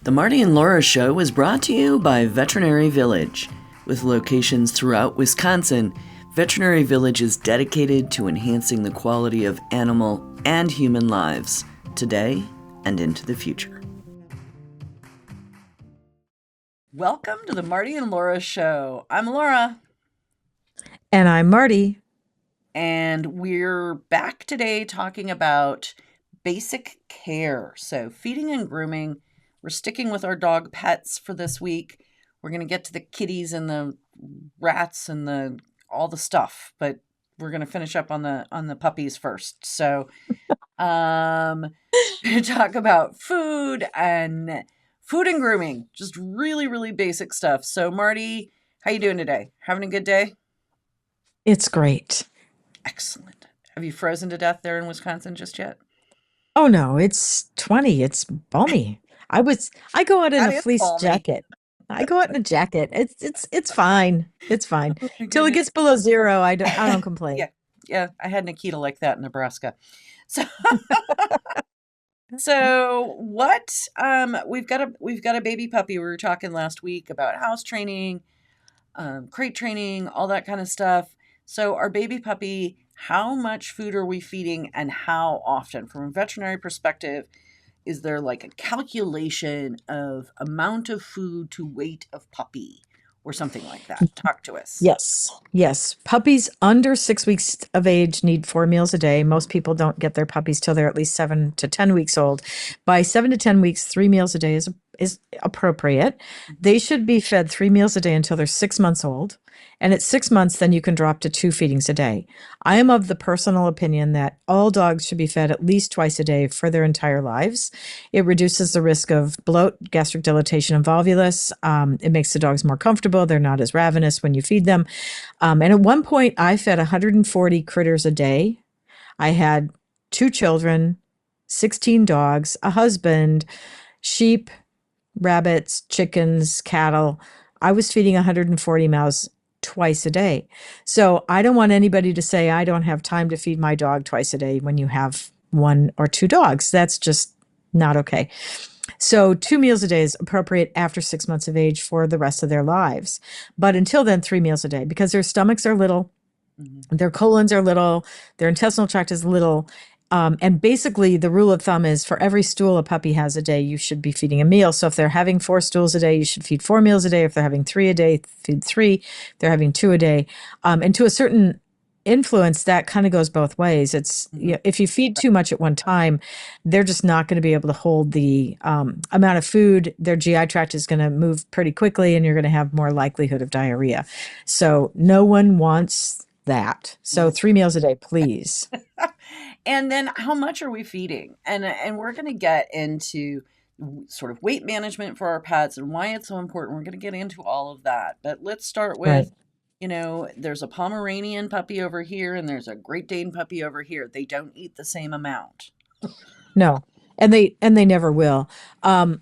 The Marty and Laura Show is brought to you by Veterinary Village. With locations throughout Wisconsin, Veterinary Village is dedicated to enhancing the quality of animal and human lives today and into the future. Welcome to the Marty and Laura Show. I'm Laura. And I'm Marty. And we're back today talking about basic care. So, feeding and grooming. We're sticking with our dog pets for this week. We're going to get to the kitties and the rats and all the stuff, but we're going to finish up on the puppies first. So, talk about food and grooming, just really, really basic stuff. So, Marty, how you doing today? Having a good day? It's great. Excellent. Have you frozen to death there in Wisconsin just yet? Oh no, it's 20. It's balmy. I go out in That a is fleece balmy. jacket. I go out in a jacket. It's fine. It's fine. Oh my Till it goodness. gets below zero, I don't complain. Yeah. Yeah, I had Nikita like that in Nebraska. So so what we've got a baby puppy. We were talking last week about house training, crate training, all that kind of stuff. So our baby puppy, how much food are we feeding and how often? From a veterinary perspective, is there like a calculation of amount of food to weight of puppy or something like that? Talk to us. Yes. Yes. Puppies under 6 weeks of age need 4 meals a day. Most people don't get their puppies till they're at least 7 to 10 weeks old. By 7 to 10 weeks, 3 meals a day is appropriate. They should be fed 3 meals a day until they're 6 months old. And at 6 months, then you can drop to two feedings a day. I am of the personal opinion that all dogs should be fed at least twice a day for their entire lives. It reduces the risk of bloat, gastric dilatation, and volvulus. It makes the dogs more comfortable. They're not as ravenous when you feed them. And at one point, I fed 140 critters a day. I had two children, 16 dogs, a husband, sheep, rabbits, chickens, cattle. I was feeding 140 mouths twice a day. So I don't want anybody to say I don't have time to feed my dog twice a day when you have one or two dogs. That's just not okay. So 2 meals a day is appropriate after 6 months of age for the rest of their lives. But until then, 3 meals a day because their stomachs are little, Mhm. their colons are little, their intestinal tract is little. And basically, the rule of thumb is for every stool a puppy has a day, you should be feeding a meal. So if they're having 4 stools a day, you should feed 4 meals a day. If they're having three a day, feed three. If they're having two a day. And to a certain influence, that kind of goes both ways. If you feed too much at one time, they're just not going to be able to hold the amount of food. Their GI tract is going to move pretty quickly, and you're going to have more likelihood of diarrhea. So no one wants that. So Mhm. 3 meals a day, please. And then how much are we feeding? And we're going to get into sort of weight management for our pets and why it's so important. We're going to get into all of that. But let's start Right. with, there's a Pomeranian puppy over here and there's a Great Dane puppy over here. They don't eat the same amount. No. And they never will.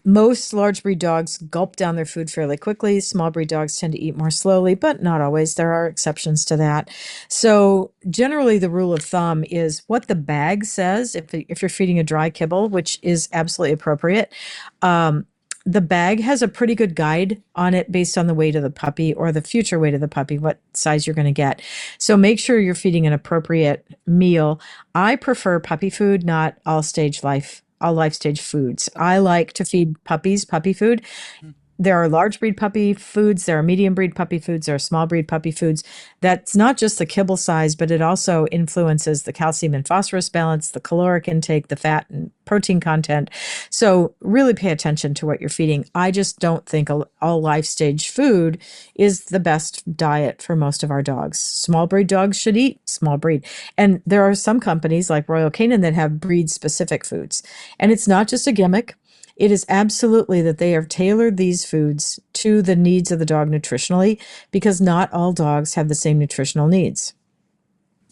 Most large breed dogs gulp down their food fairly quickly. Small breed dogs tend to eat more slowly, but not always. There are exceptions to that. So generally, the rule of thumb is what the bag says. If you're feeding a dry kibble, which is absolutely appropriate, um, the bag has a pretty good guide on it based on the weight of the puppy or the future weight of the puppy, what size you're going to get. So make sure you're feeding an appropriate meal. I prefer puppy food, not all life stage foods. I Okay. like to feed puppies puppy food. Mm. There are large breed puppy foods, there are medium breed puppy foods, there are small breed puppy foods. That's not just the kibble size, but it also influences the calcium and phosphorus balance, the caloric intake, the fat and protein content. So really pay attention to what you're feeding. I just don't think all life stage food is the best diet for most of our dogs. Small breed dogs should eat small breed. And there are some companies like Royal Canin that have breed specific foods. And it's not just a gimmick. It is absolutely that they have tailored these foods to the needs of the dog nutritionally because not all dogs have the same nutritional needs.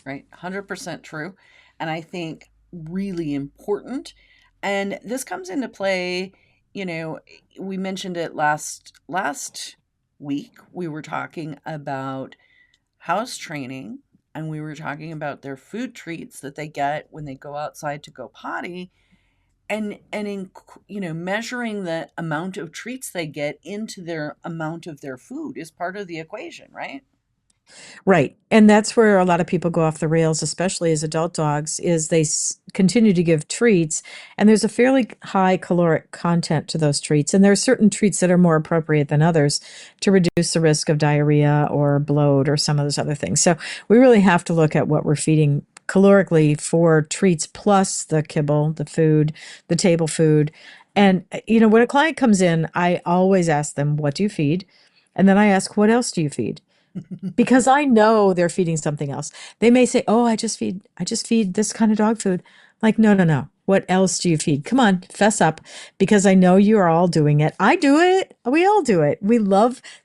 Right? 100% true. And I think really important. And this comes into play, you know, we mentioned it last week. We were talking about house training and we were talking about their food treats that they get when they go outside to go potty. and in, measuring the amount of treats they get into their amount of their food is part of the equation, right? Right. And that's where a lot of people go off the rails, especially as adult dogs, is they continue to give treats. And there's a fairly high caloric content to those treats. And there are certain treats that are more appropriate than others to reduce the risk of diarrhea or bloat or some of those other things. So we really have to look at what we're feeding calorically for treats plus the kibble, the food, the table food. And, when a client comes in, I always ask them, what do you feed? And then I ask, what else do you feed? Because I know they're feeding something else. They may say, "Oh, I just feed this kind of dog food." Like, no, no, no. What else do you feed? Come on, fess up, because I know you are all doing it. I do it. We all do it.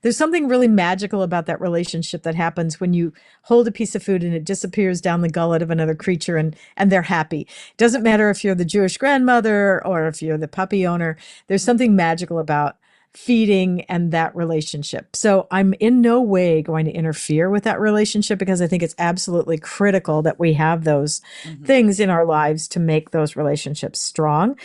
There's something really magical about that relationship that happens when you hold a piece of food and it disappears down the gullet of another creature and they're happy. It doesn't matter if you're the Jewish grandmother or if you're the puppy owner. There's something magical about feeding and that relationship. So I'm in no way going to interfere with that relationship because I think it's absolutely critical that we have those Hmm. things in our lives to make those relationships strong.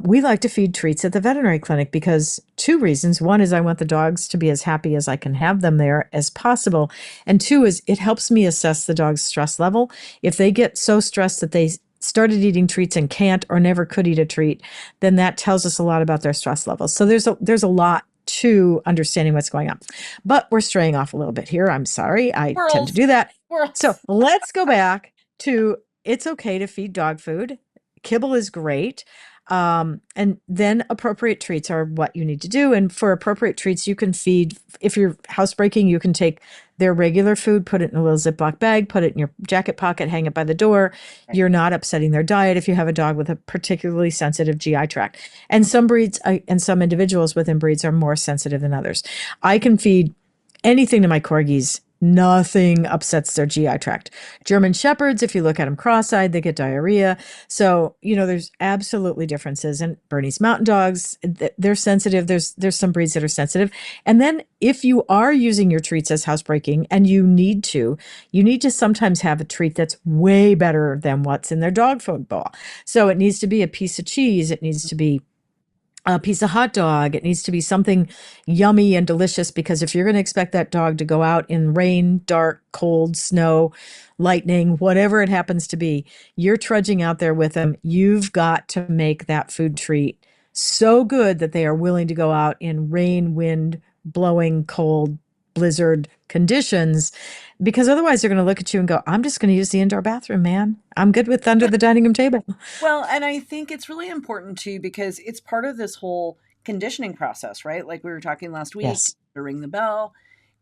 We like to feed treats at the veterinary clinic because two reasons. One is I want the dogs to be as happy as I can have them there as possible. And two is it helps me assess the dog's stress level. If they get so stressed that they started eating treats and can't or never could eat a treat, then that tells us a lot about their stress levels. So there's a lot to understanding what's going on. But we're straying off a little bit here. I'm sorry. I tend to Squirrels, do that. So squirrels. let's go back to it's okay to feed dog food. Kibble is great. And then appropriate treats are what you need to do. And for appropriate treats, you can feed, if you're housebreaking, you can take their regular food, put it in a little Ziploc bag, put it in your jacket pocket, hang it by the door. Right. You're not upsetting their diet if you have a dog with a particularly sensitive GI tract. And some breeds and some individuals within breeds are more sensitive than others. I can feed anything to my corgis. Nothing upsets their GI tract. German Shepherds, if you look at them cross-eyed, they get diarrhea. So, there's absolutely differences. And Bernese Mountain Dogs, they're sensitive. There's some breeds that are sensitive. And then if you are using your treats as housebreaking and you need to sometimes have a treat that's way better than what's in their dog food bowl. So it needs to be a piece of cheese. It needs to be a piece of hot dog. It needs to be something yummy and delicious because if you're going to expect that dog to go out in rain, dark, cold, snow, lightning, whatever it happens to be, you're trudging out there with them. You've got to make that food treat so good that they are willing to go out in rain, wind, blowing, cold, blizzard conditions because otherwise they're going to look at you and go, I'm just going to use the indoor bathroom, man. I'm good with under the dining room table. Well, and I think it's really important too because it's part of this whole conditioning process, right? Like we were talking last week, Yes. you ring the bell,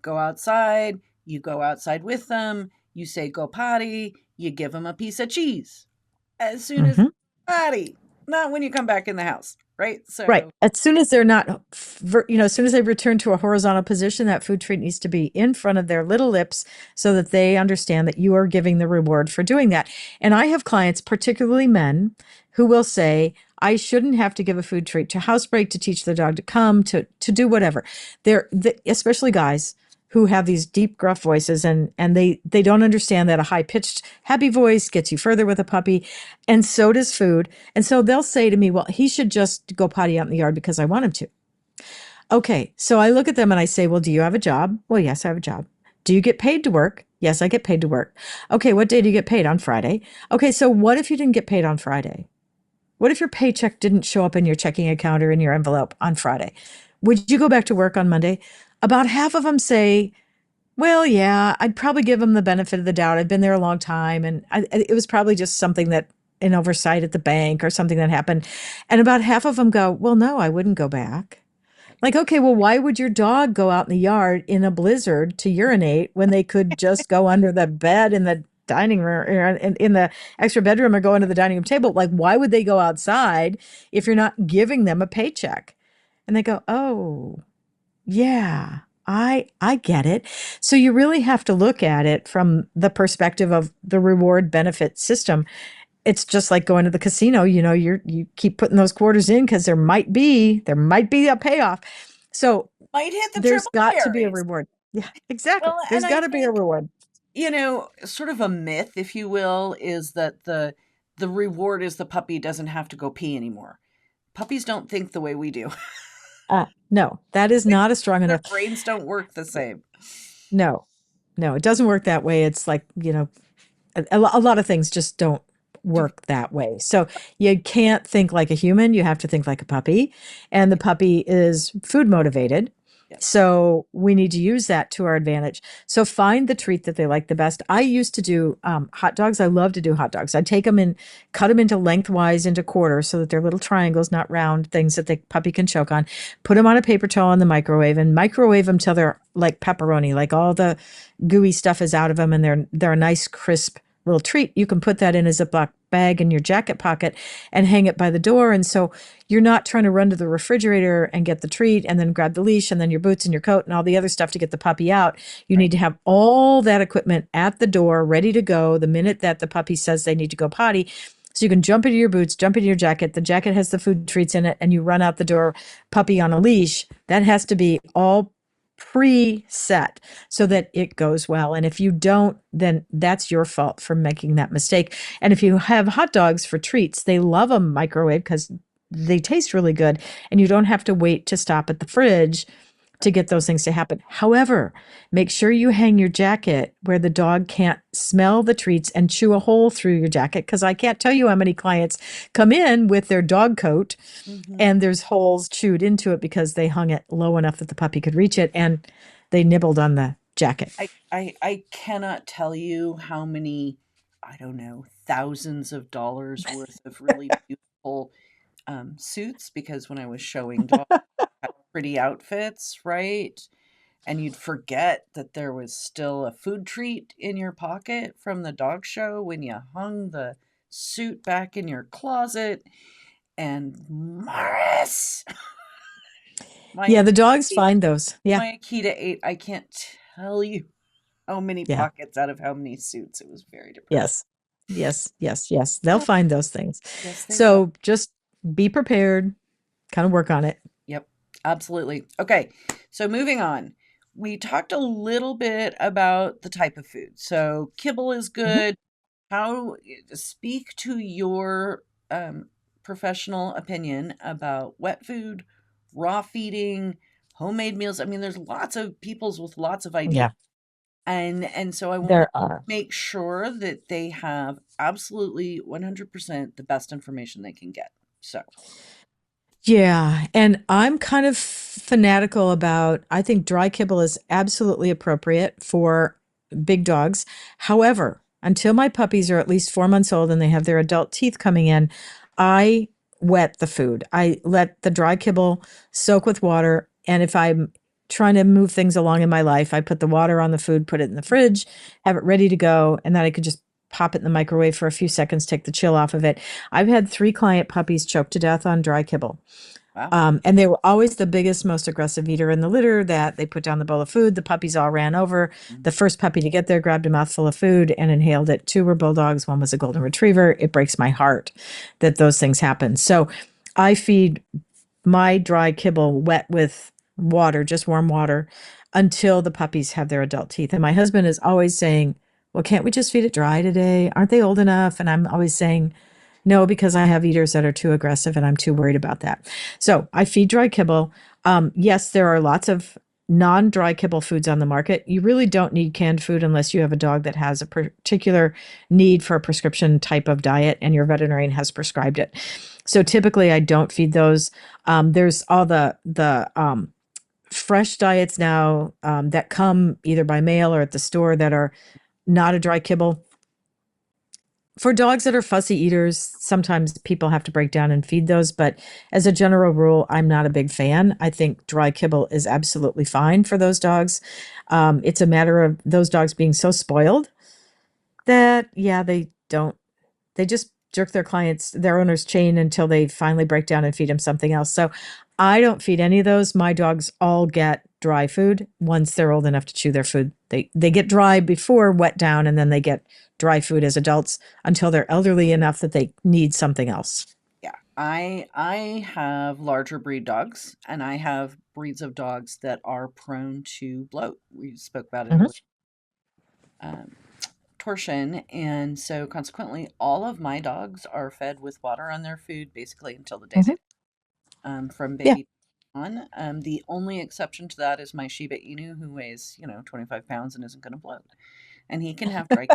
go outside, you go outside with them, you say go potty, you give them a piece of cheese as soon as Mhm. potty, not when you come back in the house, right? Right. So, As soon as they're not, as soon as they return to a horizontal position, that food treat needs to be in front of their little lips so that they understand that you are giving the reward for doing that. And I have clients, particularly men, who will say, I shouldn't have to give a food treat to housebreak, to teach the dog to come, to do whatever. Especially guys who have these deep, gruff voices and they don't understand that a high pitched, happy voice gets you further with a puppy. And so does food. And so they'll say to me, well, he should just go potty out in the yard because I want him to. Okay. So I look at them and I say, well, do you have a job? Well, yes, I have a job. Do you get paid to work? Yes, I get paid to work. Okay. What day do you get paid? On Friday. Okay. So what if you didn't get paid on Friday? What if your paycheck didn't show up in your checking account or in your envelope on Friday? Would you go back to work on Monday? About half of them say, well, yeah, I'd probably give them the benefit of the doubt. I've been there a long time, and it was probably just something that an oversight at the bank or something that happened. And about half of them go, well, no, I wouldn't go back. Like, okay, well, why would your dog go out in the yard in a blizzard to urinate when they could just go under the bed in the dining room or in the extra bedroom or go under the dining room table? Like, why would they go outside if you're not giving them a paycheck? And they go, oh, yeah, I get it. So you really have to look at it from the perspective of the reward benefit system. It's just like going to the casino, you keep putting those quarters in because there might be a payoff. So might hit the there's triple got to be a cherries. reward. Yeah, exactly. Well, There's and I got to be a think, reward. sort of a myth, if you will, is that the reward is the puppy doesn't have to go pee anymore. Puppies don't think the way we do. No, that is not a strong Their enough. brains don't work the same. No, no, it doesn't work that way. It's like, a lot of things just don't Do work that way. So you can't think like a human. You have to think like a puppy. And the puppy is food motivated. yes. So we need to use that to our advantage. So find the treat that they like the best. I used to do hot dogs. I love to do hot dogs. I'd take them and cut them into lengthwise into quarters so that they're little triangles, not round things that the puppy can choke on. Put them on a paper towel in the microwave and microwave them till they're like pepperoni, like all the gooey stuff is out of them and they're a nice crisp little treat. You can put that in a Ziploc bag in your jacket pocket and hang it by the door. And so you're not trying to run to the refrigerator and get the treat and then grab the leash and then your boots and your coat and all the other stuff to get the puppy out. You Right. need to have all that equipment at the door, ready to go the minute that the puppy says they need to go potty. So you can jump into your boots, jump into your jacket. The jacket has the food treats in it, and you run out the door, puppy on a leash. That has to be all preset so that it goes well. And if you don't, then that's your fault for making that mistake. And if you have hot dogs for treats, they love a microwave because they taste really good, and you don't have to wait to stop at the fridge to get those things to happen. However, make sure you hang your jacket where the dog can't smell the treats and chew a hole through your jacket, because I can't tell you how many clients come in with their dog coat Hmm. and there's holes chewed into it because they hung it low enough that the puppy could reach it and they nibbled on the jacket. I cannot tell you how many, I don't know, thousands of dollars worth of really beautiful suits, because when I was showing dogs had pretty outfits, right? And you'd forget that there was still a food treat in your pocket from the dog show when you hung the suit back in your closet. And Morris, Yeah, my the dogs Akita, find those. Yeah. my Akita ate, I can't tell you how many Yeah. pockets out of how many suits. It was very depressing. Yes. Yes. Yes. Yes. They'll Oh, find those things. yes, they will. So just be prepared, kind of work on it. Yep, absolutely. Okay, so moving on. We talked a little bit about the type of food. So kibble is Mhm. good. How speak to your professional opinion about wet food, raw feeding, homemade meals. I mean, there's lots of peoples with lots of ideas, Yeah, and so I want to there are. make sure that they have absolutely 100% the best information they can get. So, Yeah, and I'm kind of fanatical about, I think dry kibble is absolutely appropriate for big dogs. However, until my puppies are at least 4 months old and they have their adult teeth coming in, I wet the food. I let the dry kibble soak with water. And if I'm trying to move things along in my life, I put the water on the food, put it in the fridge, have it ready to go, and then I could just pop it in the microwave for a few seconds, take the chill off of it. I've had 3 client puppies choke to death on dry kibble. wow. And they were always the biggest, most aggressive eater in the litter, that they put down the bowl of food. The puppies all ran over. The first puppy to get there grabbed a mouthful of food and inhaled it. 2 were bulldogs, 1 was a golden retriever. It breaks my heart that those things happen. So I feed my dry kibble wet with water, just warm water, until the puppies have their adult teeth. And my husband is always saying, well, can't we just feed it dry today? Aren't they old enough? And I'm always saying, no, because I have eaters that are too aggressive and I'm too worried about that. So I feed dry kibble. Yes, there are lots of non dry kibble foods on the market. You really don't need canned food unless you have a dog that has a particular need for a prescription type of diet and your veterinarian has prescribed it. So typically I don't feed those. There's all the fresh diets now that come either by mail or at the store that are not a dry kibble. For dogs that are fussy eaters, sometimes people have to break down and feed those, but as a general rule, I'm not a big fan. I think dry kibble is absolutely fine for those dogs. It's a matter of those dogs being so spoiled that, yeah, they just jerk their owner's chain until they finally break down and feed them something else. So I don't feed any of those. My dogs all get dry food once they're old enough to chew their food. They get dry before wet down, and then they get dry food as adults until they're elderly enough that they need something else. Yeah, I have larger breed dogs, and I have breeds of dogs that are prone to bloat. We spoke about it Mhm. earlier. Um, torsion, and so consequently, all of my dogs are fed with water on their food basically until the day they Mhm. from Yeah. baby on. The only exception to that is my Shiba Inu, who weighs 25 pounds and isn't going to bloat, and he can have dry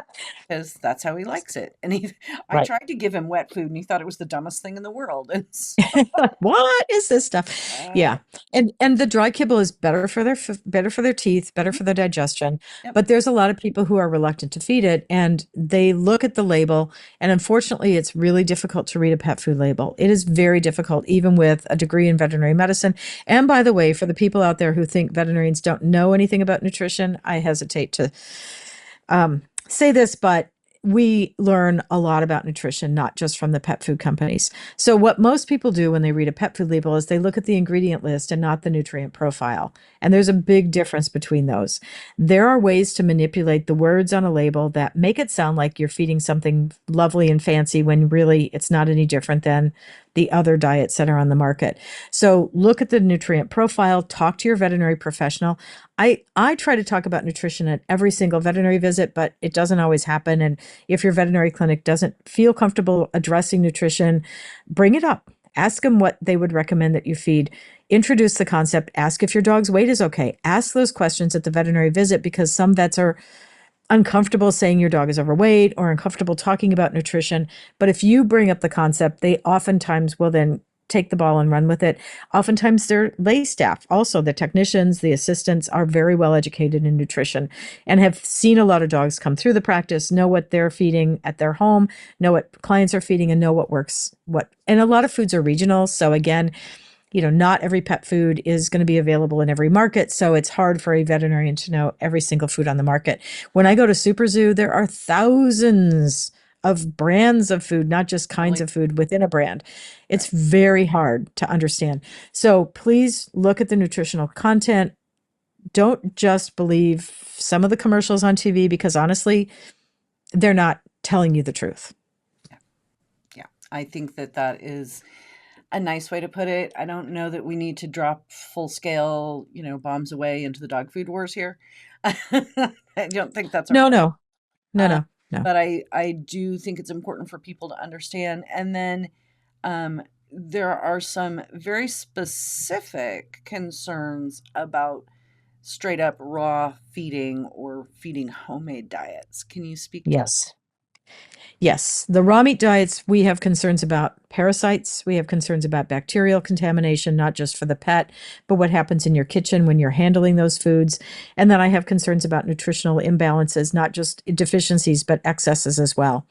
because that's how he likes it. And I Right. tried to give him wet food, and he thought it was the dumbest thing in the world. And so, What is this stuff? uh, Yeah. And the dry kibble is better for their better for their teeth, better mhm, for their digestion. yep, But there's a lot of people who are reluctant to feed it and they look at the label and unfortunately it's really difficult to read a pet food label. It is very difficult even with a degree in veterinary medicine. And by the way, for the people out there who think veterinarians don't know anything about nutrition, I hesitate to say this, but we learn a lot about nutrition, not just from the pet food companies. So, what most people do when they read a pet food label is they look at the ingredient list and not the nutrient profile. And there's a big difference between those. There are ways to manipulate the words on a label that make it sound like you're feeding something lovely and fancy when really it's not any different than the other diets that are on the market. So, look at the nutrient profile, talk to your veterinary professional. I try to talk about nutrition at every single veterinary visit, but it doesn't always happen. And if your veterinary clinic doesn't feel comfortable addressing nutrition, bring it up. Ask them what they would recommend that you feed. Introduce the concept. Ask if your dog's weight is okay. Ask those questions at the veterinary visit because some vets are uncomfortable saying your dog is overweight or uncomfortable talking about nutrition. But if you bring up the concept, they oftentimes will then take the ball and run with it. Oftentimes, their lay staff, also the technicians, the assistants, are very well educated in nutrition and have seen a lot of dogs come through the practice, know what they're feeding at their home, know what clients are feeding, and know what works. And a lot of foods are regional. So again, not every pet food is going to be available in every market. So it's hard for a veterinarian to know every single food on the market. When I go to Super Zoo, there are thousands of brands of food, not just kinds really, of food within a brand. It's right. very hard to understand. So please look at the nutritional content. Don't just believe some of the commercials on TV because honestly, they're not telling you the truth. Yeah, yeah. I think that is a nice way to put it. I don't know that we need to drop full scale, bombs away into the dog food wars here. I don't think that's No, appropriate. no, no, Uh, no, no. but I do think it's important for people to understand. And then there are some very specific concerns about straight up raw feeding or feeding homemade diets. Can you speak to that? Yes. Yes, the raw meat diets, we have concerns about parasites. We have concerns about bacterial contamination, not just for the pet, but what happens in your kitchen when you're handling those foods. And then I have concerns about nutritional imbalances, not just deficiencies, but excesses as well.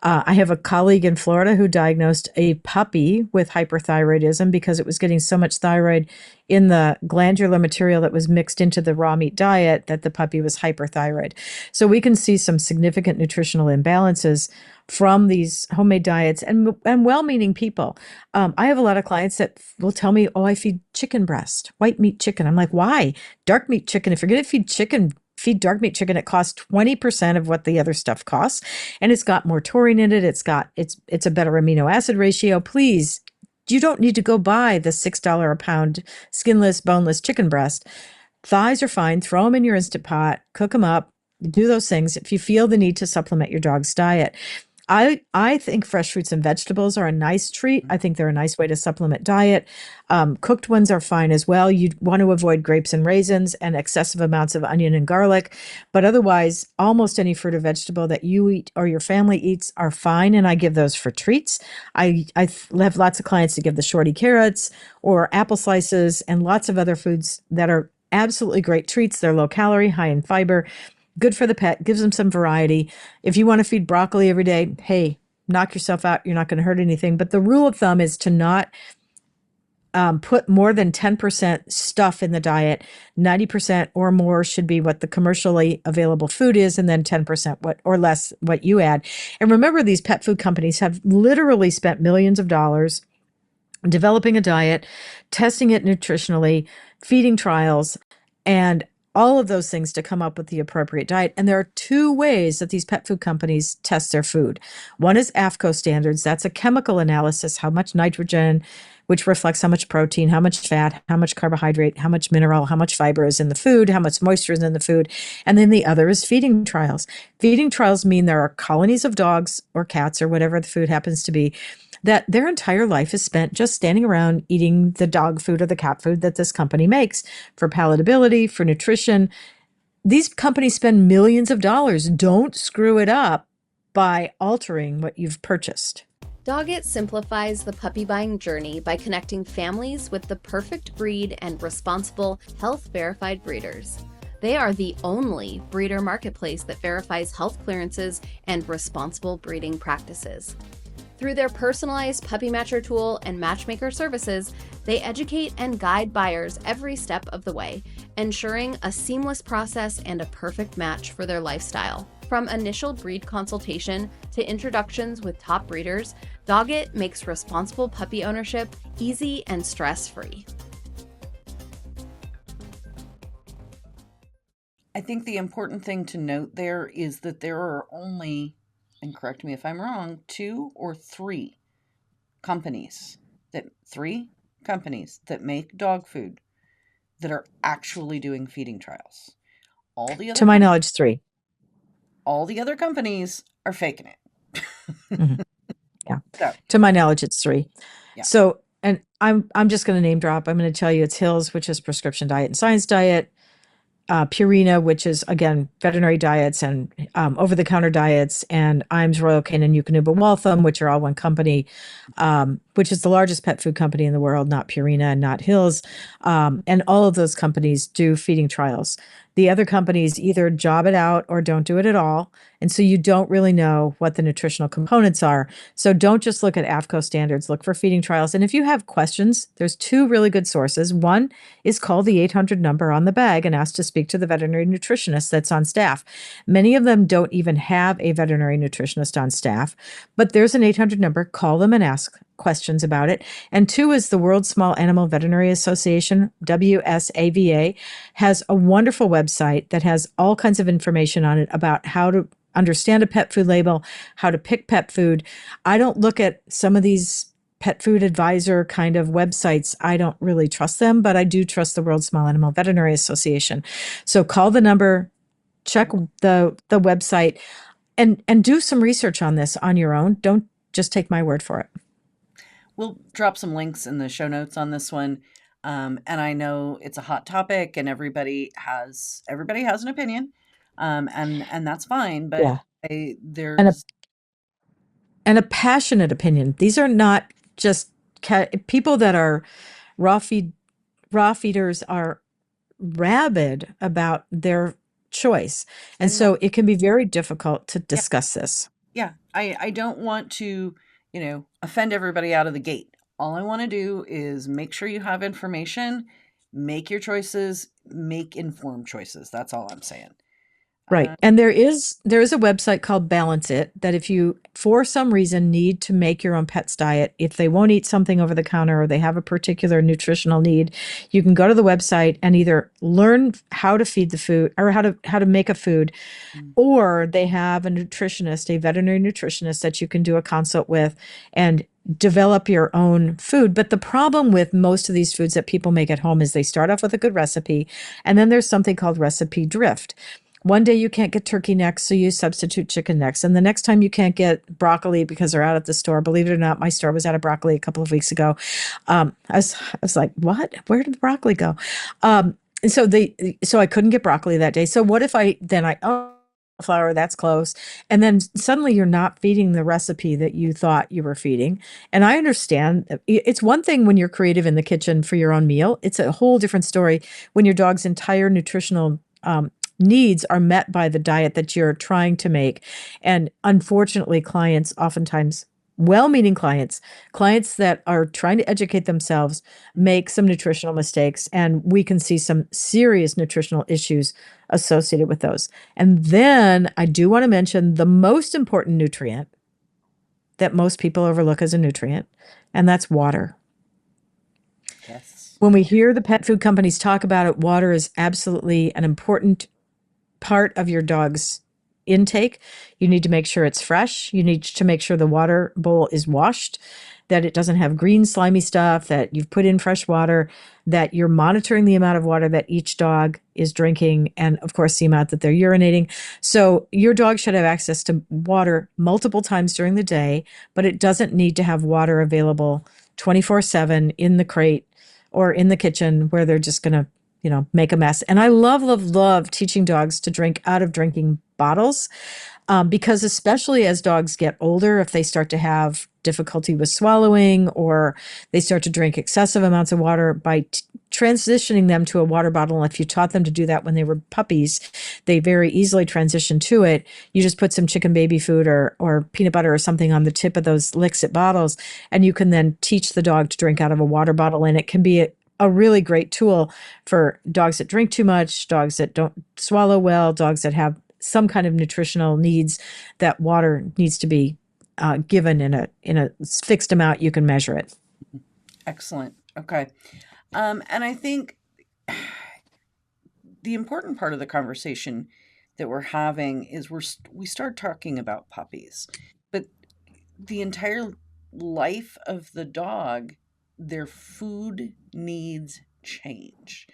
I have a colleague in Florida who diagnosed a puppy with hyperthyroidism because it was getting so much thyroid in the glandular material that was mixed into the raw meat diet that the puppy was hyperthyroid. So we can see some significant nutritional imbalances from these homemade diets and well-meaning people. I have a lot of clients that will tell me, "Oh, I feed chicken breast, white meat chicken." I'm like, "Why? Dark meat chicken. If you're going to feed chicken, feed dark meat chicken. It costs 20% of what the other stuff costs, and it's got more taurine in it. It's a better amino acid ratio. Please, you don't need to go buy the $6 a pound skinless, boneless chicken breast. Thighs are fine. Throw them in your Instant Pot, cook them up, do those things if you feel the need to supplement your dog's diet. I think fresh fruits and vegetables are a nice treat. I think they're a nice way to supplement diet. Cooked ones are fine as well. You want to avoid grapes and raisins and excessive amounts of onion and garlic. But otherwise, almost any fruit or vegetable that you eat or your family eats are fine. And I give those for treats. I have lots of clients to give the shorty carrots or apple slices and lots of other foods that are absolutely great treats. They're low calorie, high in fiber, good for the pet, gives them some variety. If you want to feed broccoli every day, hey, knock yourself out. You're not going to hurt anything. But the rule of thumb is to not put more than 10% stuff in the diet. 90% or more should be what the commercially available food is, and then 10% what or less what you add. And remember, these pet food companies have literally spent millions of dollars developing a diet, testing it nutritionally, feeding trials, and all of those things to come up with the appropriate diet. And there are two ways that these pet food companies test their food. One is AFCO standards. That's a chemical analysis, how much nitrogen, which reflects how much protein, how much fat, how much carbohydrate, how much mineral, how much fiber is in the food, how much moisture is in the food. And then the other is feeding trials. Feeding trials mean there are colonies of dogs or cats or whatever the food happens to be that their entire life is spent just standing around eating the dog food or the cat food that this company makes for palatability, for nutrition. These companies spend millions of dollars. Don't screw it up by altering what you've purchased. Doggett simplifies the puppy buying journey by connecting families with the perfect breed and responsible, health-verified breeders. They are the only breeder marketplace that verifies health clearances and responsible breeding practices. Through their personalized puppy matcher tool and matchmaker services, they educate and guide buyers every step of the way, ensuring a seamless process and a perfect match for their lifestyle. From initial breed consultation to introductions with top breeders, Doggett makes responsible puppy ownership easy and stress-free. I think the important thing to note there is that there are only, and correct me if I'm wrong, two or three companies that make dog food that are actually doing feeding trials. To my knowledge, 3. All the other companies are faking it. Mm-hmm. Yeah. So, to my knowledge, it's 3. Yeah. So, and I'm just going to name drop. I'm going to tell you it's Hills, which is Prescription Diet and Science Diet. Purina, which is, again, veterinary diets and over-the-counter diets, and Iams, Royal Canin, Eukanuba, Waltham, which are all one company, which is the largest pet food company in the world, not Purina and not Hills. And all of those companies do feeding trials. The other companies either job it out or don't do it at all. And so you don't really know what the nutritional components are. So don't just look at AAFCO standards, look for feeding trials. And if you have questions, there's 2 really good sources. One is call the 800 number on the bag and ask to speak to the veterinary nutritionist that's on staff. Many of them don't even have a veterinary nutritionist on staff, but there's an 800 number. Call them and ask questions about it. And 2 is the World Small Animal Veterinary Association, WSAVA, has a wonderful website that has all kinds of information on it about how to understand a pet food label, how to pick pet food. I don't look at some of these pet food advisor kind of websites. I don't really trust them, but I do trust the World Small Animal Veterinary Association. So call the number, check the website, and do some research on this on your own. Don't just take my word for it. We'll drop some links in the show notes on this one. And I know it's a hot topic and everybody has an opinion. And that's fine, but yeah. there's and a passionate opinion. These are not just people that are raw feeders are rabid about their choice. And so it can be very difficult to discuss this. Yeah. I don't want to, offend everybody out of the gate. All I want to do is make sure you have information, make your choices, make informed choices. That's all I'm saying. Right. And there is a website called Balance It that if you, for some reason, need to make your own pet's diet, if they won't eat something over the counter or they have a particular nutritional need, you can go to the website and either learn how to feed the food or how to make a food, or they have a nutritionist, a veterinary nutritionist that you can do a consult with and develop your own food. But the problem with most of these foods that people make at home is they start off with a good recipe, and then there's something called recipe drift. One day you can't get turkey necks, so you substitute chicken necks. And the next time you can't get broccoli because they're out at the store. Believe it or not, my store was out of broccoli a couple of weeks ago. I was like, what? Where did the broccoli go? And so I couldn't get broccoli that day. So what if flour, that's close. And then suddenly you're not feeding the recipe that you thought you were feeding. And I understand it's one thing when you're creative in the kitchen for your own meal. It's a whole different story when your dog's entire nutritional needs are met by the diet that you're trying to make. And unfortunately, clients, oftentimes well-meaning clients that are trying to educate themselves, make some nutritional mistakes, and we can see some serious nutritional issues associated with those. And then I do want to mention the most important nutrient that most people overlook as a nutrient, and that's water. Yes. When we hear the pet food companies talk about it, water is absolutely an important part of your dog's intake. You need to make sure it's fresh. You need to make sure the water bowl is washed. that it doesn't have green slimy stuff, that you've put in fresh water, that you're monitoring the amount of water that each dog is drinking, and of course the amount that they're urinating. So your dog should have access to water multiple times during the day, but it doesn't need to have water available 24/7 in the crate or in the kitchen where they're just going to, make a mess. And I love, love, love teaching dogs to drink out of drinking bottles, because especially as dogs get older, if they start to have difficulty with swallowing or they start to drink excessive amounts of water, by transitioning them to a water bottle, and if you taught them to do that when they were puppies, they very easily transition to it. You just put some chicken baby food or peanut butter or something on the tip of those Lixit bottles, and you can then teach the dog to drink out of a water bottle. And it can be a really great tool for dogs that drink too much, dogs that don't swallow well, dogs that have some kind of nutritional needs, that water needs to be given in a fixed amount. You can measure it. Excellent. Okay. And I think the important part of the conversation that we're having is we start talking about puppies, but the entire life of the dog, their food needs change.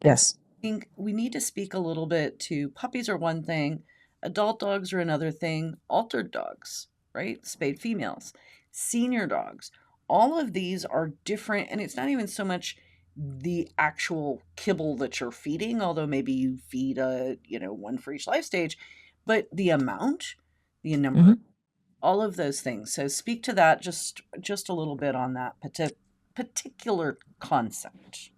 And so Yes. I think we need to speak a little bit to puppies are one thing, adult dogs are another thing, altered dogs, right? Spayed females, senior dogs. All of these are different, and it's not even so much the actual kibble that you're feeding, although maybe you feed one for each life stage, but the amount, the number, Hmm. all of those things. So speak to that just a little bit on that particular concept.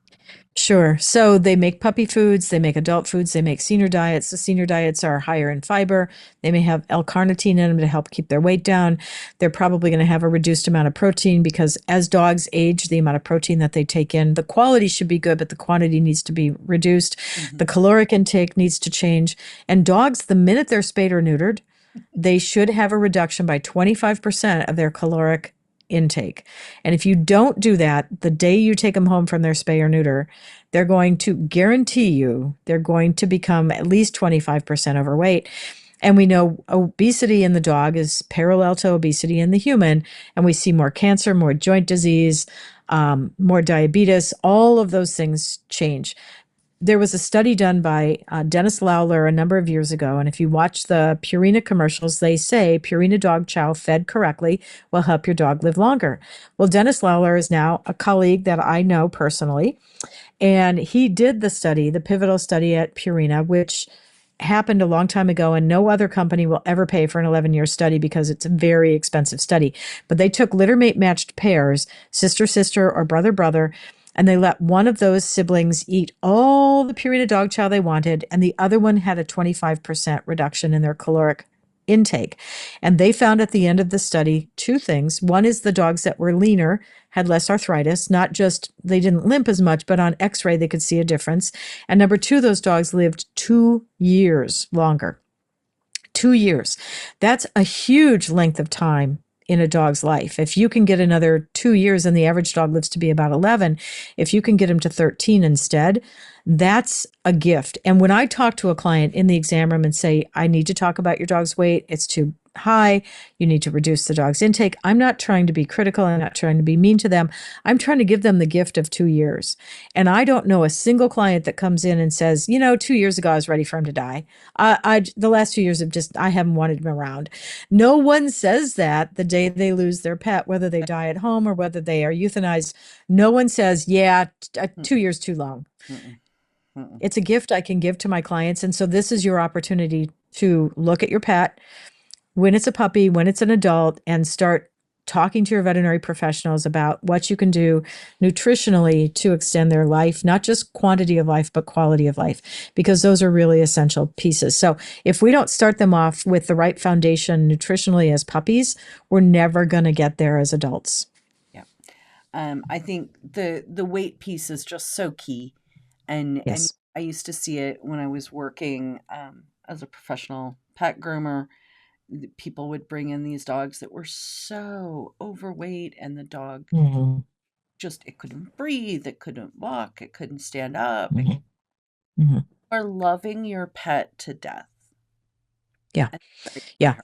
Sure. So they make puppy foods, they make adult foods, they make senior diets. The senior diets are higher in fiber. They may have L-carnitine in them to help keep their weight down. They're probably going to have a reduced amount of protein because as dogs age, the amount of protein that they take in, the quality should be good, but the quantity needs to be reduced. The Mhm. caloric intake needs to change. And dogs, the minute they're spayed or neutered, they should have a reduction by 25% of their caloric intake. And if you don't do that, the day you take them home from their spay or neuter, they're going to guarantee you they're going to become at least 25% overweight. And we know obesity in the dog is parallel to obesity in the human. And we see more cancer, more joint disease, more diabetes. All of those things change. There was a study done by Dennis Lawler a number of years ago. And if you watch the Purina commercials, they say Purina dog chow fed correctly will help your dog live longer. Well, Dennis Lawler is now a colleague that I know personally. And he did the study, the pivotal study at Purina, which happened a long time ago, and no other company will ever pay for an 11-year study because it's a very expensive study. But they took litter mate matched pairs, sister, sister, or brother, brother, and they let one of those siblings eat all the Purina dog chow they wanted, and the other one had a 25% reduction in their caloric intake. And they found at the end of the study two things. One is the dogs that were leaner had less arthritis, not just they didn't limp as much, but on x-ray they could see a difference. And number two, those dogs lived 2 years longer. 2 years. That's a huge length of time in a dog's life. If you can get another 2 years, and the average dog lives to be about 11, if you can get him to 13 instead, that's a gift. And when I talk to a client in the exam room and say, I need to talk about your dog's weight, it's too high, you need to reduce the dog's intake, I'm not trying to be critical. I'm not trying to be mean to them. I'm trying to give them the gift of 2 years. And I don't know a single client that comes in and says, 2 years ago, I was ready for him to die. The last 2 years I haven't wanted him around. No one says that the day they lose their pet, whether they die at home or whether they are euthanized. No one says, 2 years too long. Mm-mm. Mm-mm. It's a gift I can give to my clients. And so this is your opportunity to look at your pet when it's a puppy, when it's an adult, and start talking to your veterinary professionals about what you can do nutritionally to extend their life, not just quantity of life, but quality of life, because those are really essential pieces. So if we don't start them off with the right foundation nutritionally as puppies, we're never going to get there as adults. Yeah. I think the weight piece is just so key. And Yes. I used to see it when I was working as a professional pet groomer. People would bring in these dogs that were so overweight, and the dog Hmm. it couldn't breathe, it couldn't walk, it couldn't stand up. Hmm. Hmm. Are loving your pet to death. Yeah. And Yeah.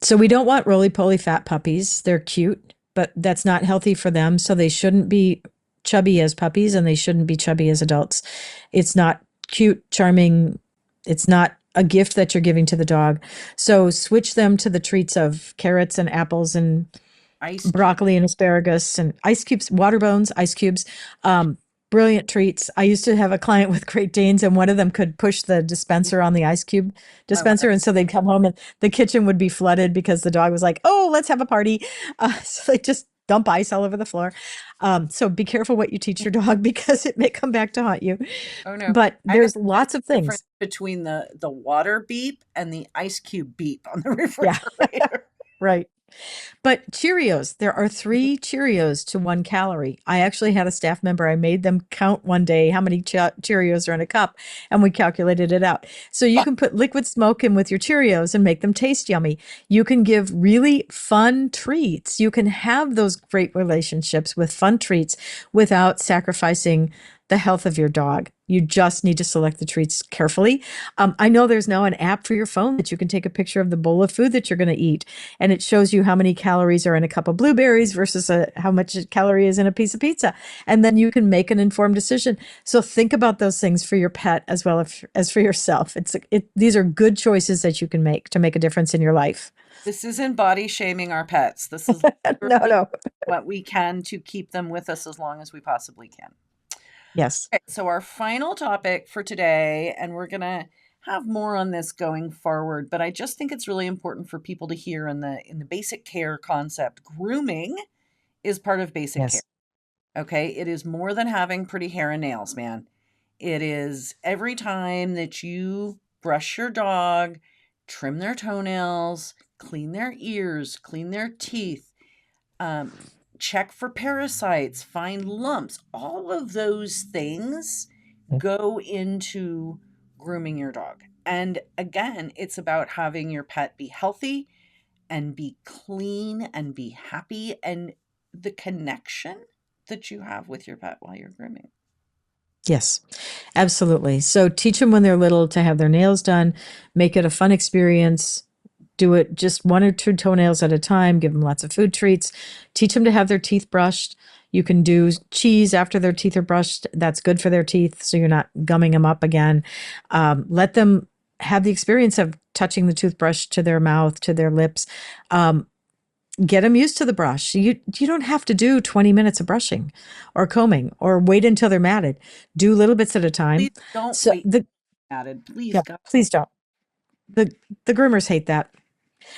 So we don't want roly-poly fat puppies. They're cute, but that's not healthy for them. So they shouldn't be chubby as puppies and they shouldn't be chubby as adults. It's not cute, charming. It's not a gift that you're giving to the dog. So switch them to the treats of carrots and apples and Ice cube. broccoli and asparagus and ice cubes, water bones, ice cubes. Um, Brilliant treats. I used to have a client with Great Danes, and one of them could push the dispenser on the ice cube I love dispenser. And so they'd come home and the kitchen would be flooded because the dog was like, oh, let's have a party. So they just dump ice all over the floor. So be careful what you teach your dog because it may come back to haunt you. Oh no. But I know there's the lots of difference things. between the water beep and the ice cube beep on the Yeah, refrigerator. right. But Cheerios, there are 3 Cheerios to 1 calorie. I actually had a staff member, I made them count one day how many Cheerios are in a cup, and we calculated it out. So you can put liquid smoke in with your Cheerios and make them taste yummy. You can give really fun treats. You can have those great relationships with fun treats without sacrificing the health of your dog. You just need to select the treats carefully. I know there's now an app for your phone that you can take a picture of the bowl of food that you're going to eat, and it shows you how many calories are in a cup of blueberries versus how much calorie is in a piece of pizza. And then you can make an informed decision. So think about those things for your pet as well as for yourself. These are good choices that you can make to make a difference in your life. This isn't body shaming our pets. This is No, literally no. what we can to keep them with us as long as we possibly can. Yes. Okay, so our final topic for today, and we're going to have more on this going forward, but I just think it's really important for people to hear in the basic care concept. Grooming is part of basic care. Yes. Okay? It is more than having pretty hair and nails, man. It is every time that you brush your dog, trim their toenails, clean their ears, clean their teeth, um, check for parasites, find lumps. All of those things go into grooming your dog. And again, it's about having your pet be healthy and be clean and be happy and the connection that you have with your pet while you're grooming. Yes, absolutely. So teach them when they're little to have their nails done, make it a fun experience. Do it just 1 or 2 toenails at a time, give them lots of food treats, teach them to have their teeth brushed. You can do cheese after their teeth are brushed. That's good for their teeth, so you're not gumming them up again. Let them have the experience of touching the toothbrush to their mouth, to their lips. Get them used to the brush. You don't have to do 20 minutes of brushing or combing or wait until they're matted. Do little bits at a time. Please don't So wait added. Please, yeah, God. please don't. The groomers hate that.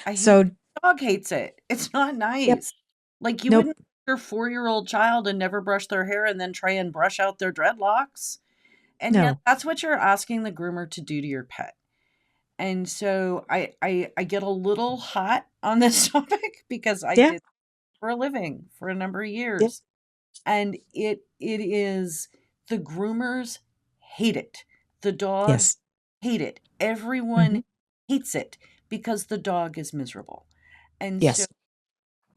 I hate So dog hates it. It's not yep, nice. Like you nope, wouldn't your 4-year-old child and never brush their hair and then try and brush out their dreadlocks. And yet no, that's what you're asking the groomer to do to your pet. And so I get a little hot on this topic because I yeah, did for a living for a number of yeah, years. And it is the groomers hate it. The dogs yes, hate it. hmm Everyone hates it because the dog is miserable. And so yes,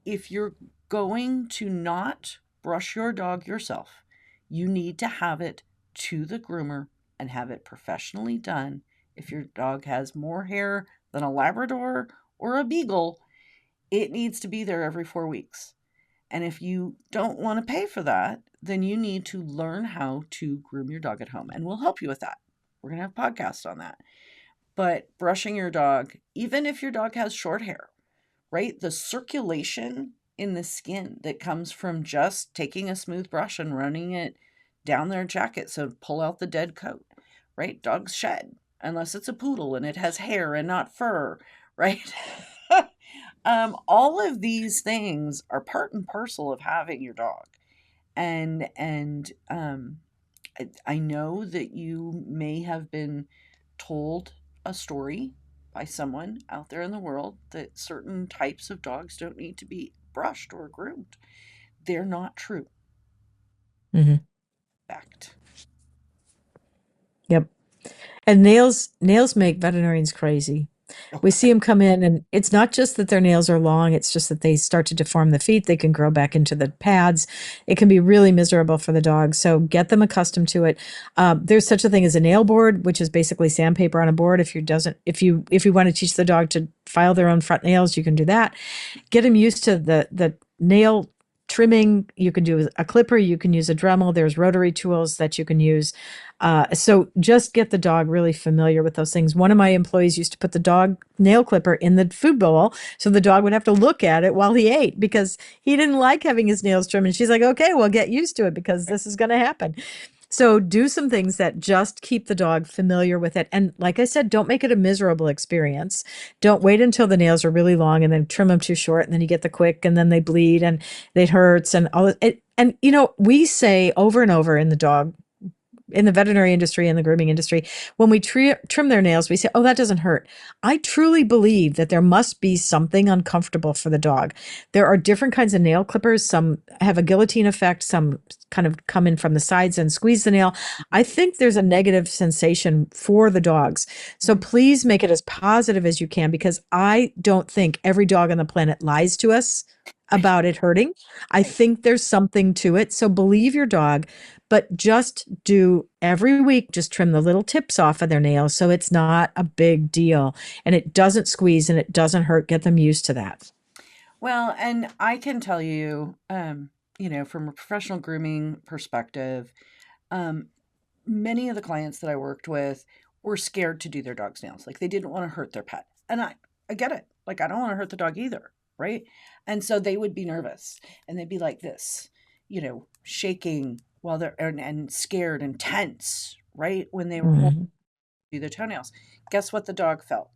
if you're going to not brush your dog yourself, you need to have it to the groomer and have it professionally done. If your dog has more hair than a Labrador or a Beagle, it needs to be there every 4 weeks. And if you don't want to pay for that, then you need to learn how to groom your dog at home. And we'll help you with that. We're going to have a podcast on that. But brushing your dog, even if your dog has short hair, right? The circulation in the skin that comes from just taking a smooth brush and running it down their jacket. So pull out the dead coat, right? Dogs shed unless it's a poodle and it has hair and not fur, right? All of these things are part and parcel of having your dog. And I know that you may have been told a story by someone out there in the world that certain types of dogs don't need to be brushed or groomed. They're not true. hmm Fact. yep. And nails make veterinarians crazy. We see them come in, and it's not just that their nails are long, it's just that they start to deform the feet. They can grow back into the pads. It can be really miserable for the dog. So get them accustomed to it. There's such a thing as a nail board, which is basically sandpaper on a board. If you want to teach the dog to file their own front nails, you can do that. Get them used to the nail trimming. You can do a clipper, you can use a Dremel. There's rotary tools that you can use. So just get the dog really familiar with those things. One of my employees used to put the dog nail clipper in the food bowl so the dog would have to look at it while he ate because he didn't like having his nails trimmed. And she's like, okay, well, get used to it because this is going to happen. So do some things that just keep the dog familiar with it. And like I said, don't make it a miserable experience. Don't wait until the nails are really long and then trim them too short. And then you get the quick and then they bleed and it hurts and all it. And, we say over and over in the veterinary industry and the grooming industry, when we trim their nails, we say, oh, that doesn't hurt. I truly believe that there must be something uncomfortable for the dog. There are different kinds of nail clippers. Some have a guillotine effect. Some kind of come in from the sides and squeeze the nail. I think there's a negative sensation for the dogs. So please make it as positive as you can, because I don't think every dog on the planet lies to us about it hurting. I think there's something to it. So believe your dog, but just do every week, just trim the little tips off of their nails so it's not a big deal and it doesn't squeeze and it doesn't hurt. Get them used to that. Well, and I can tell you, from a professional grooming perspective, many of the clients that I worked with were scared to do their dog's nails. Like they didn't want to hurt their pet. And I get it. Like I don't want to hurt the dog either. Right. And so they would be nervous and they'd be like this, shaking while they're and scared and tense, right? When they were holding do their toenails. Guess what the dog felt?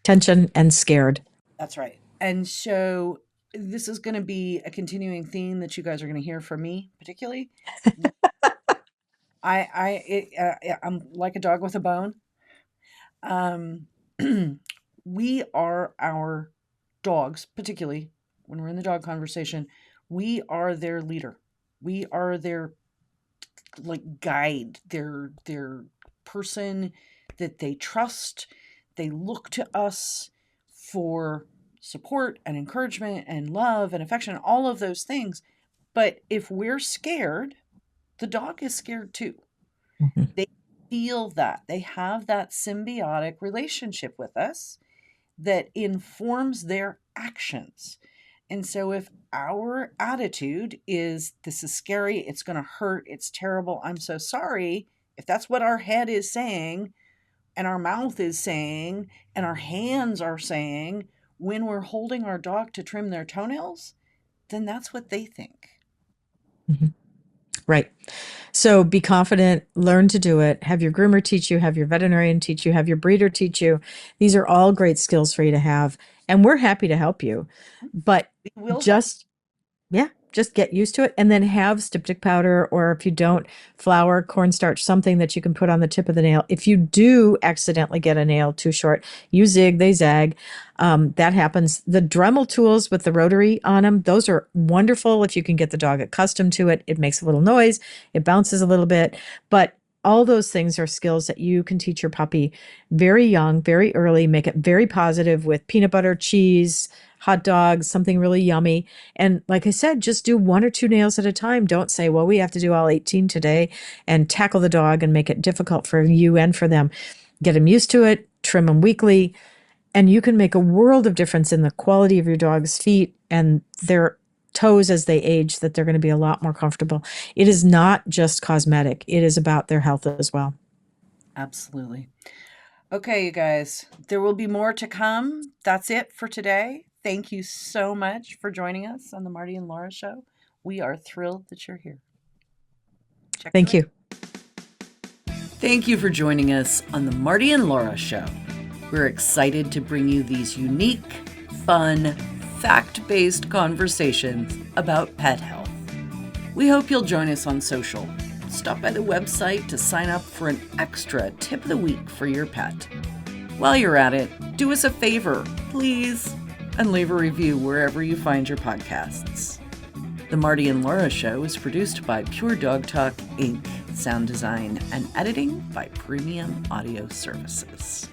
Tension and scared. That's right. And so this is going to be a continuing theme that you guys are going to hear from me, particularly. I'm like a dog with a bone. We are our dogs, particularly when we're in the dog conversation, we are their leader. We are their guide, their person that they trust. They look to us for support and encouragement and love and affection, all of those things. But if we're scared, the dog is scared too. Mm-hmm. They feel that. They have that symbiotic relationship with us that informs their actions. And so if our attitude is, this is scary, it's going to hurt, it's terrible, I'm so sorry, if that's what our head is saying and our mouth is saying and our hands are saying when we're holding our dog to trim their toenails, then that's what they think. Mm-hmm. Right. So be confident, learn to do it, have your groomer teach you, have your veterinarian teach you, have your breeder teach you. These are all great skills for you to have. And we're happy to help you, but just get used to it and then have styptic powder, or if you don't, flour, cornstarch, something that you can put on the tip of the nail. If you do accidentally get a nail too short, you zig, they zag. That happens. The Dremel tools with the rotary on them, those are wonderful if you can get the dog accustomed to it. It makes a little noise. It bounces a little bit. But all those things are skills that you can teach your puppy very young, very early. Make it very positive with peanut butter, cheese, hot dogs, something really yummy. And like I said, just do 1 or 2 nails at a time. Don't say, well, we have to do all 18 today, and tackle the dog and make it difficult for you and for them. Get them used to it, trim them weekly, and you can make a world of difference in the quality of your dog's feet and their toes as they age, that they're going to be a lot more comfortable. It is not just cosmetic. It is about their health as well. Absolutely. Okay, you guys, there will be more to come. That's it for today. Thank you so much for joining us on the Marty and Laura Show. We are thrilled that you're here. Thank you. Thank you for joining us on the Marty and Laura Show. We're excited to bring you these unique, fun, fact-based conversations about pet health. We hope you'll join us on social. Stop by the website to sign up for an extra tip of the week for your pet. While you're at it, do us a favor, please, and leave a review wherever you find your podcasts. The Marty and Laura Show is produced by Pure Dog Talk, Inc., sound design and editing by Premium Audio Services.